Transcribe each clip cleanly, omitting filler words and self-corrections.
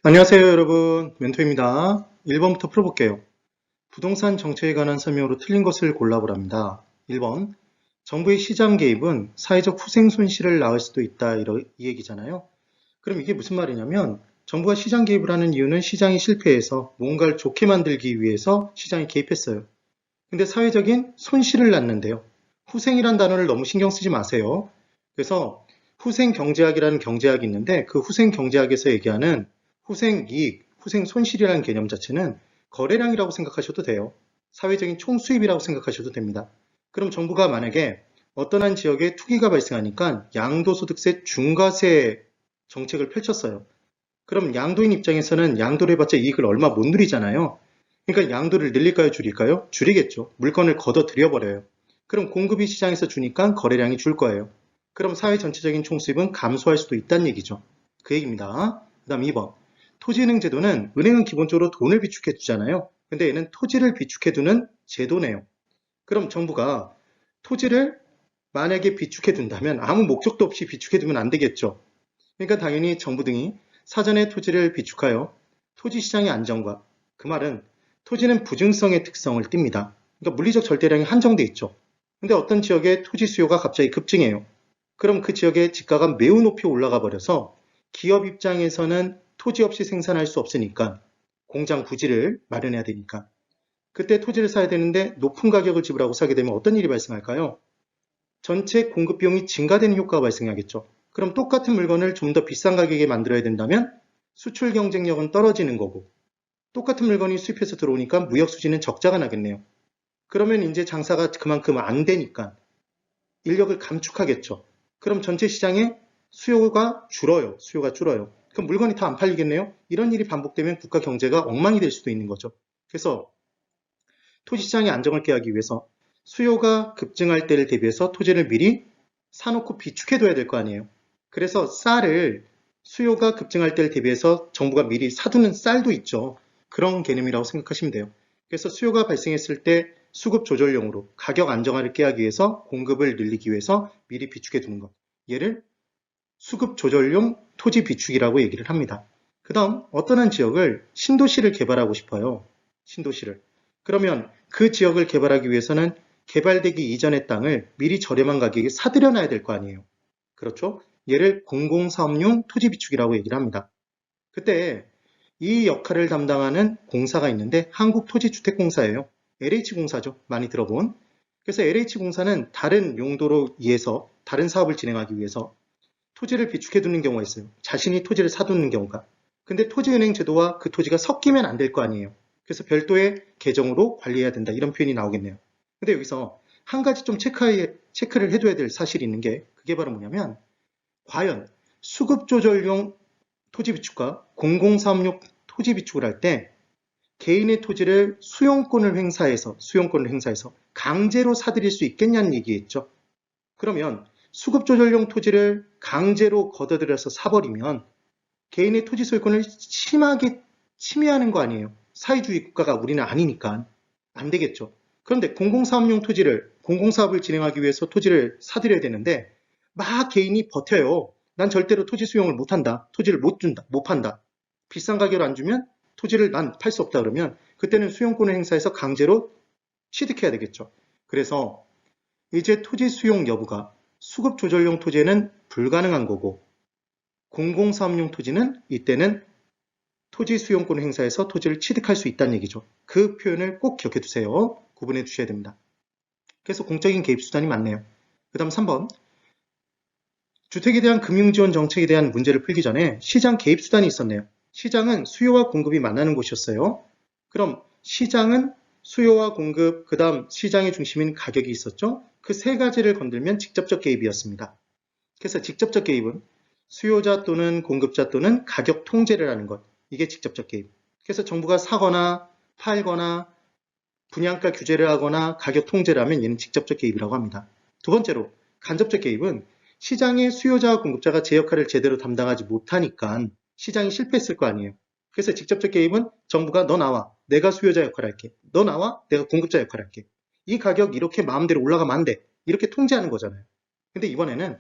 안녕하세요 여러분, 멘토입니다. 1번부터 풀어볼게요. 부동산 정책에 관한 설명으로 틀린 것을 골라보랍니다. 1번, 정부의 시장 개입은 사회적 후생 손실을 낳을 수도 있다, 이 얘기잖아요. 그럼 이게 무슨 말이냐면 정부가 시장 개입을 하는 이유는 시장이 실패해서 뭔가를 좋게 만들기 위해서 시장에 개입했어요. 근데 사회적인 손실을 낳는데요. 후생이란 단어를 너무 신경 쓰지 마세요. 그래서 후생 경제학이라는 경제학이 있는데 그 후생 경제학에서 얘기하는 후생 이익, 후생 손실이라는 개념 자체는 거래량이라고 생각하셔도 돼요. 사회적인 총수입이라고 생각하셔도 됩니다. 그럼 정부가 만약에 어떤 한 지역에 투기가 발생하니까 양도소득세 중과세 정책을 펼쳤어요. 그럼 양도인 입장에서는 양도를 해봤자 이익을 얼마 못 누리잖아요. 그러니까 양도를 늘릴까요, 줄일까요? 줄이겠죠. 물건을 걷어 들여버려요. 그럼 공급이 시장에서 주니까 거래량이 줄 거예요. 그럼 사회 전체적인 총수입은 감소할 수도 있다는 얘기죠. 그 얘기입니다. 그 다음 2번. 토지은행 제도는 은행은 기본적으로 돈을 비축해 두잖아요. 근데 얘는 토지를 비축해 두는 제도네요. 그럼 정부가 토지를 만약에 비축해 둔다면 아무 목적도 없이 비축해 두면 안 되겠죠. 그러니까 당연히 정부 등이 사전에 토지를 비축하여 토지 시장의 안정과, 그 말은 토지는 부증성의 특성을 띱니다. 그러니까 물리적 절대량이 한정돼 있죠. 근데 어떤 지역의 토지 수요가 갑자기 급증해요. 그럼 그 지역의 지가가 매우 높이 올라가 버려서 기업 입장에서는 토지 없이 생산할 수 없으니까 공장 부지를 마련해야 되니까 그때 토지를 사야 되는데 높은 가격을 지불하고 사게 되면 어떤 일이 발생할까요? 전체 공급 비용이 증가되는 효과가 발생하겠죠. 그럼 똑같은 물건을 좀 더 비싼 가격에 만들어야 된다면 수출 경쟁력은 떨어지는 거고, 똑같은 물건이 수입해서 들어오니까 무역 수지는 적자가 나겠네요. 그러면 이제 장사가 그만큼 안 되니까 인력을 감축하겠죠. 그럼 전체 시장에 수요가 줄어요. 수요가 줄어요. 그럼 물건이 다 안 팔리겠네요. 이런 일이 반복되면 국가 경제가 엉망이 될 수도 있는 거죠. 그래서 토지시장의 안정을 깨하기 위해서 수요가 급증할 때를 대비해서 토지를 미리 사놓고 비축해둬야 될 거 아니에요. 그래서 쌀을 수요가 급증할 때를 대비해서 정부가 미리 사두는 쌀도 있죠. 그런 개념이라고 생각하시면 돼요. 그래서 수요가 발생했을 때 수급 조절용으로 가격 안정화를 깨하기 위해서 공급을 늘리기 위해서 미리 비축해 두는 것. 얘를 수급 조절용 토지 비축이라고 얘기를 합니다. 그 다음 어떤 한 지역을 신도시를 개발하고 싶어요. 신도시를. 그러면 그 지역을 개발하기 위해서는 개발되기 이전의 땅을 미리 저렴한 가격에 사들여 놔야 될 거 아니에요. 그렇죠? 얘를 공공사업용 토지 비축이라고 얘기를 합니다. 그때 이 역할을 담당하는 공사가 있는데 한국토지주택공사예요. LH공사죠. 많이 들어본. 그래서 LH공사는 다른 용도로 위해서 다른 사업을 진행하기 위해서 토지를 비축해 두는 경우가 있어요. 자신이 토지를 사두는 경우가. 근데 토지은행 제도와 그 토지가 섞이면 안 될 거 아니에요. 그래서 별도의 계정으로 관리해야 된다. 이런 표현이 나오겠네요. 근데 여기서 한 가지 좀 체크를 해둬야 될 사실이 있는 게 그게 바로 뭐냐면 과연 수급 조절용 토지 비축과 공공사업용 토지 비축을 할 때 개인의 토지를 수용권을 행사해서 강제로 사들일 수 있겠냐는 얘기겠죠. 그러면 수급 조절용 토지를 강제로 걷어들여서 사버리면 개인의 토지 소유권을 심하게 침해하는 거 아니에요. 사회주의 국가가 우리는 아니니까 안 되겠죠. 그런데 공공사업용 토지를 공공사업을 진행하기 위해서 토지를 사들여야 되는데 막 개인이 버텨요. 난 절대로 토지 수용을 못한다. 토지를 못 준다. 못 판다. 비싼 가격을 안 주면 토지를 난 팔 수 없다 그러면 그때는 수용권을 행사해서 강제로 취득해야 되겠죠. 그래서 이제 토지 수용 여부가 수급 조절용 토지에는 불가능한 거고 공공사업용 토지는 이때는 토지 수용권 행사에서 토지를 취득할 수 있다는 얘기죠. 그 표현을 꼭 기억해 두세요. 구분해 두셔야 됩니다. 그래서 공적인 개입 수단이 많네요. 그 다음 3번. 주택에 대한 금융지원 정책에 대한 문제를 풀기 전에 시장 개입 수단이 있었네요. 시장은 수요와 공급이 만나는 곳이었어요. 그럼 시장은 수요와 공급, 그 다음 시장의 중심인 가격이 있었죠. 그 세 가지를 건들면 직접적 개입이었습니다. 그래서 직접적 개입은 수요자 또는 공급자 또는 가격 통제를 하는 것. 이게 직접적 개입. 그래서 정부가 사거나 팔거나 분양가 규제를 하거나 가격 통제를 하면 얘는 직접적 개입이라고 합니다. 두 번째로 간접적 개입은 시장의 수요자와 공급자가 제 역할을 제대로 담당하지 못하니까 시장이 실패했을 거 아니에요. 그래서 직접적 개입은 정부가 너 나와, 내가 수요자 역할을 할게. 너 나와, 내가 공급자 역할을 할게. 이 가격 이렇게 마음대로 올라가면 안 돼. 이렇게 통제하는 거잖아요. 근데 이번에는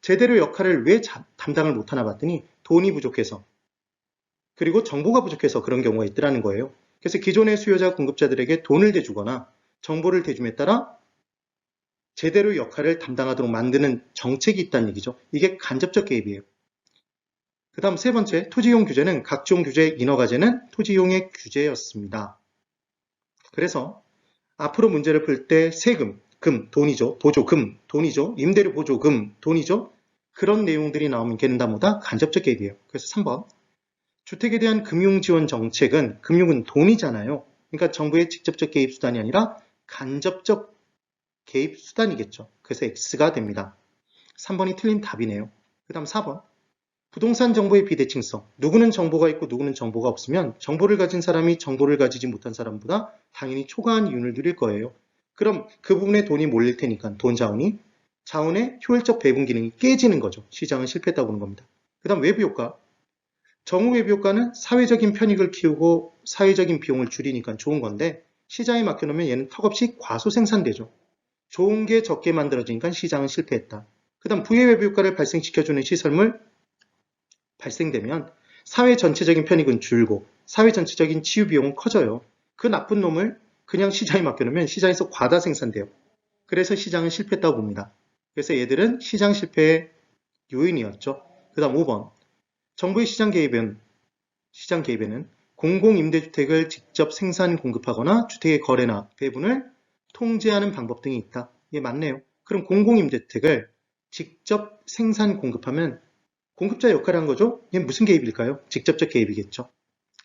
제대로 역할을 왜 담당을 못하나 봤더니 돈이 부족해서 그리고 정보가 부족해서 그런 경우가 있더라는 거예요. 그래서 기존의 수요자 공급자들에게 돈을 대주거나 정보를 대줌에 따라 제대로 역할을 담당하도록 만드는 정책이 있다는 얘기죠. 이게 간접적 개입이에요. 그 다음 세 번째, 토지이용 규제는 각종 규제 인허가제는 토지이용의 규제였습니다. 그래서 앞으로 문제를 풀 때 세금, 돈이죠. 보조금, 돈이죠. 임대료 보조금, 돈이죠. 그런 내용들이 나오면 걔는 다 뭐다? 간접적 개입이에요. 그래서 3번, 주택에 대한 금융지원 정책은, 금융은 돈이잖아요. 그러니까 정부의 직접적 개입 수단이 아니라 간접적 개입 수단이겠죠. 그래서 X가 됩니다. 3번이 틀린 답이네요. 그 다음 4번, 부동산 정보의 비대칭성. 누구는 정보가 있고 누구는 정보가 없으면 정보를 가진 사람이 정보를 가지지 못한 사람보다 당연히 초과한 이윤을 누릴 거예요. 그럼 그 부분에 돈이 몰릴 테니까 돈 자원의 효율적 배분 기능이 깨지는 거죠. 시장은 실패했다고 보는 겁니다. 그 다음 외부 효과. 정부 외부 효과는 사회적인 편익을 키우고 사회적인 비용을 줄이니까 좋은 건데 시장에 맡겨놓으면 얘는 턱없이 과소 생산되죠. 좋은 게 적게 만들어지니까 시장은 실패했다. 그 다음 부의 외부 효과를 발생시켜주는 시설물 발생되면 사회 전체적인 편익은 줄고 사회 전체적인 치유 비용은 커져요. 그 나쁜 놈을 그냥 시장에 맡겨놓으면 시장에서 과다 생산돼요. 그래서 시장은 실패했다고 봅니다. 그래서 얘들은 시장 실패의 요인이었죠. 그 다음 5번. 정부의 시장 개입에는 공공임대주택을 직접 생산 공급하거나 주택의 거래나 배분을 통제하는 방법 등이 있다. 예, 맞네요. 그럼 공공임대주택을 직접 생산 공급하면 공급자 역할을 한 거죠? 이게 무슨 개입일까요? 직접적 개입이겠죠.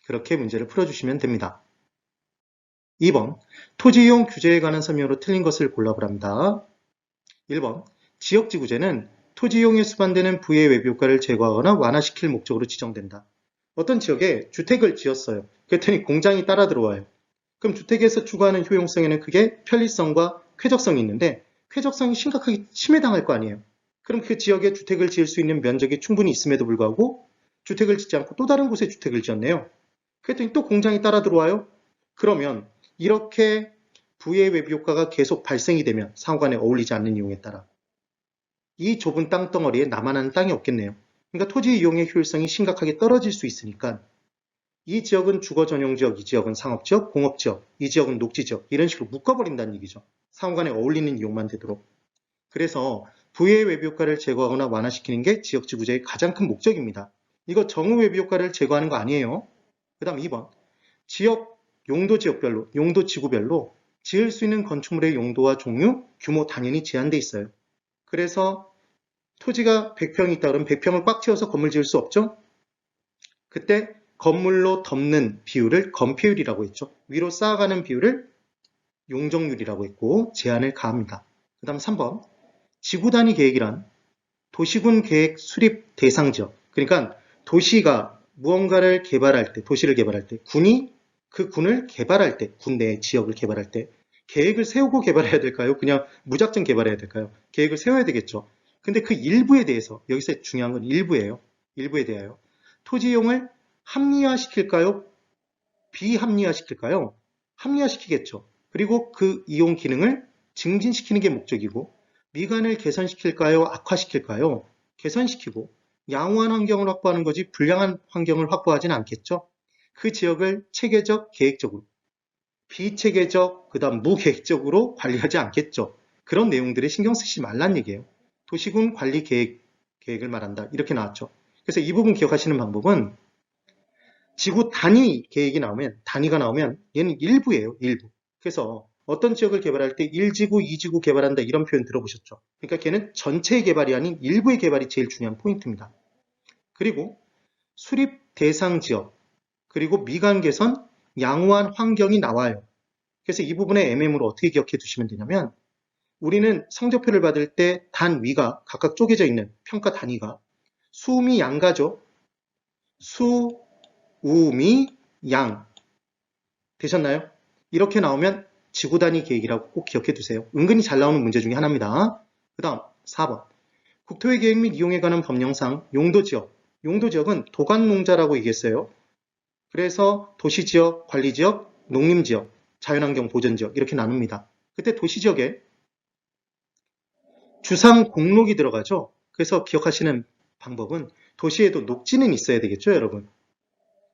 그렇게 문제를 풀어주시면 됩니다. 2번, 토지이용 규제에 관한 설명으로 틀린 것을 골라보랍니다. 1번, 지역지구제는 토지이용에 수반되는 부의 외부 효과를 제거하거나 완화시킬 목적으로 지정된다. 어떤 지역에 주택을 지었어요. 그랬더니 공장이 따라 들어와요. 그럼 주택에서 추구하는 효용성에는 그게 편리성과 쾌적성이 있는데 쾌적성이 심각하게 침해당할 거 아니에요. 그럼 그 지역에 주택을 지을 수 있는 면적이 충분히 있음에도 불구하고 주택을 짓지 않고 또 다른 곳에 주택을 지었네요. 그랬더니 또 공장이 따라 들어와요. 그러면 이렇게 부의 외부 효과가 계속 발생이 되면 상호간에 어울리지 않는 이용에 따라 이 좁은 땅덩어리에 나만한 땅이 없겠네요. 그러니까 토지 이용의 효율성이 심각하게 떨어질 수 있으니까 이 지역은 주거 전용 지역, 이 지역은 상업 지역, 공업 지역, 이 지역은 녹지 지역 이런 식으로 묶어버린다는 얘기죠. 상호간에 어울리는 이용만 되도록. 그래서 부의 외부 효과를 제거하거나 완화시키는 게 지역지구제의 가장 큰 목적입니다. 이거 정의 외부 효과를 제거하는 거 아니에요. 그 다음 2번. 지역, 용도 지역별로, 용도 지구별로 지을 수 있는 건축물의 용도와 종류, 규모 당연히 제한돼 있어요. 그래서 토지가 100평이 있다 그러면 100평을 꽉 채워서 건물 지을 수 없죠? 그때 건물로 덮는 비율을 건폐율이라고 했죠. 위로 쌓아가는 비율을 용적률이라고 했고 제한을 가합니다. 그 다음 3번. 지구 단위 계획이란 도시군 계획 수립 대상 지역. 그러니까 도시가 무언가를 개발할 때, 도시를 개발할 때, 군이 그 군을 개발할 때, 군 내 지역을 개발할 때 계획을 세우고 개발해야 될까요? 그냥 무작정 개발해야 될까요? 계획을 세워야 되겠죠. 근데 그 일부에 대해서, 여기서 중요한 건 일부예요. 일부에 대하여. 토지 이용을 합리화시킬까요? 비합리화시킬까요? 합리화시키겠죠. 그리고 그 이용 기능을 증진시키는 게 목적이고 미관을 개선시킬까요? 악화시킬까요? 개선시키고 양호한 환경을 확보하는 거지 불량한 환경을 확보하지는 않겠죠. 그 지역을 체계적, 계획적으로 비체계적, 그 다음 무계획적으로 관리하지 않겠죠. 그런 내용들에 신경 쓰지 말란 얘기예요. 도시군 관리 계획을 말한다. 이렇게 나왔죠. 그래서 이 부분 기억하시는 방법은 지구 단위 계획이 나오면, 단위가 나오면 얘는 일부예요. 일부. 그래서 어떤 지역을 개발할 때 1지구, 2지구 개발한다 이런 표현 들어보셨죠? 그러니까 걔는 전체의 개발이 아닌 일부의 개발이 제일 중요한 포인트입니다. 그리고 수립 대상 지역, 그리고 미관 개선, 양호한 환경이 나와요. 그래서 이 부분의 MM으로 어떻게 기억해 두시면 되냐면 우리는 성적표를 받을 때 단위가 각각 쪼개져 있는 평가 단위가 수미 양가죠. 수, 우, 미, 양 되셨나요? 이렇게 나오면 지구 단위 계획이라고 꼭 기억해 두세요. 은근히 잘 나오는 문제 중에 하나입니다. 그 다음 4번. 국토의 계획 및 이용에 관한 법령상 용도지역. 용도지역은 도관농자라고 얘기했어요. 그래서 도시지역, 관리지역, 농림지역, 자연환경 보전지역 이렇게 나눕니다. 그때 도시지역에 주상 공록이 들어가죠. 그래서 기억하시는 방법은 도시에도 녹지는 있어야 되겠죠, 여러분.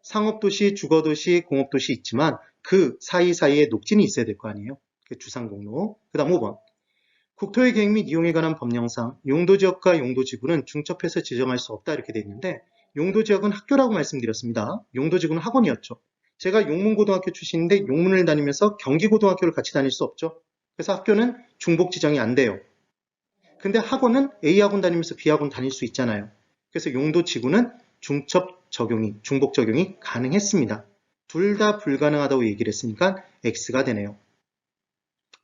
상업도시, 주거도시, 공업도시 있지만 그 사이사이에 녹진이 있어야 될 거 아니에요. 주상공로. 그 다음 5번. 국토의 계획 및 이용에 관한 법령상 용도지역과 용도지구는 중첩해서 지정할 수 없다 이렇게 돼 있는데 용도지역은 학교라고 말씀드렸습니다. 용도지구는 학원이었죠. 제가 용문고등학교 출신인데 용문을 다니면서 경기고등학교를 같이 다닐 수 없죠. 그래서 학교는 중복 지정이 안 돼요. 근데 학원은 A학원 다니면서 B학원 다닐 수 있잖아요. 그래서 용도지구는 중첩 적용이, 중복 적용이 가능했습니다. 둘 다 불가능하다고 얘기를 했으니까 X가 되네요.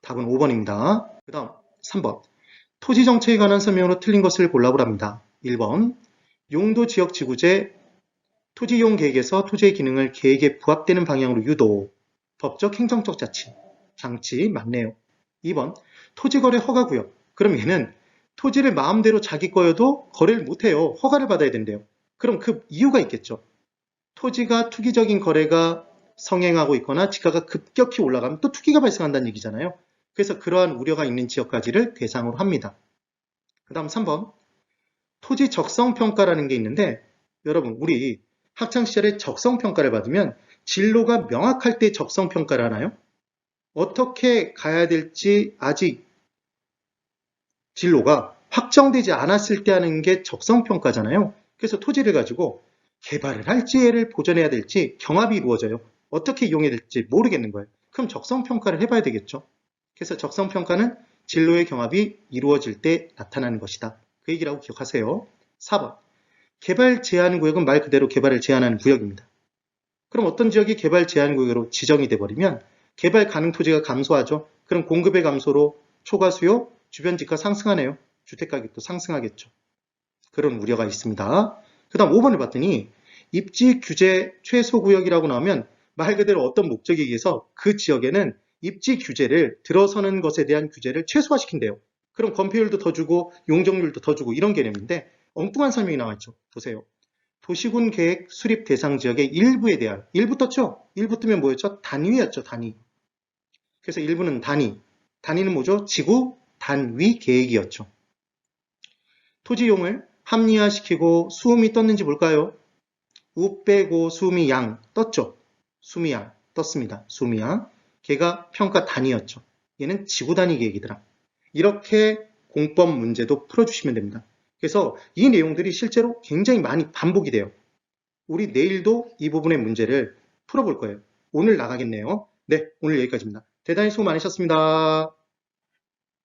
답은 5번입니다. 그 다음 3번. 토지 정책에 관한 설명으로 틀린 것을 골라보랍니다. 1번. 용도지역지구제 토지이용 계획에서 토지의 기능을 계획에 부합되는 방향으로 유도. 법적 행정적 장치 맞네요. 2번. 토지거래 허가구역. 그럼 얘는 토지를 마음대로 자기 거여도 거래를 못해요. 허가를 받아야 된대요. 그럼 그 이유가 있겠죠. 토지가 투기적인 거래가 성행하고 있거나 지가가 급격히 올라가면 또 투기가 발생한다는 얘기잖아요. 그래서 그러한 우려가 있는 지역까지를 대상으로 합니다. 그 다음 3번. 토지 적성평가라는 게 있는데 여러분 우리 학창시절에 적성평가를 받으면 진로가 명확할 때 적성평가를 하나요? 어떻게 가야 될지 아직 진로가 확정되지 않았을 때 하는 게 적성평가잖아요. 그래서 토지를 가지고 개발을 할지 얘를 보존해야 될지 경합이 이루어져요. 어떻게 이용해야 될지 모르겠는 거예요. 그럼 적성평가를 해봐야 되겠죠. 그래서 적성평가는 진로의 경합이 이루어질 때 나타나는 것이다. 그 얘기라고 기억하세요. 4번. 개발 제한 구역은 말 그대로 개발을 제한하는 구역입니다. 그럼 어떤 지역이 개발 제한 구역으로 지정이 돼버리면 개발 가능 토지가 감소하죠. 그럼 공급의 감소로 초과 수요, 주변 집가 상승하네요. 주택가격도 상승하겠죠. 그런 우려가 있습니다. 그 다음 5번을 봤더니 입지 규제 최소 구역이라고 나오면 말 그대로 어떤 목적에 의해서 그 지역에는 입지 규제를 들어서는 것에 대한 규제를 최소화시킨대요. 그럼 건폐율도 더 주고 용적률도 더 주고 이런 개념인데 엉뚱한 설명이 나와있죠. 보세요. 도시군 계획 수립 대상 지역의 일부에 대한 일부 떴죠? 일부 뜨면 뭐였죠? 단위였죠. 단위. 그래서 일부는 단위는 뭐죠? 지구 단위 계획이었죠. 토지용을 합리화시키고 수음이 떴는지 볼까요? 우 빼고 수음이 양 떴죠? 수음이 양 떴습니다. 수음이 양. 걔가 평가 단위였죠. 얘는 지구 단위 계획이더라. 이렇게 공법 문제도 풀어주시면 됩니다. 그래서 이 내용들이 실제로 굉장히 많이 반복이 돼요. 우리 내일도 이 부분의 문제를 풀어볼 거예요. 오늘 나가겠네요. 네, 오늘 여기까지입니다. 대단히 수고 많으셨습니다.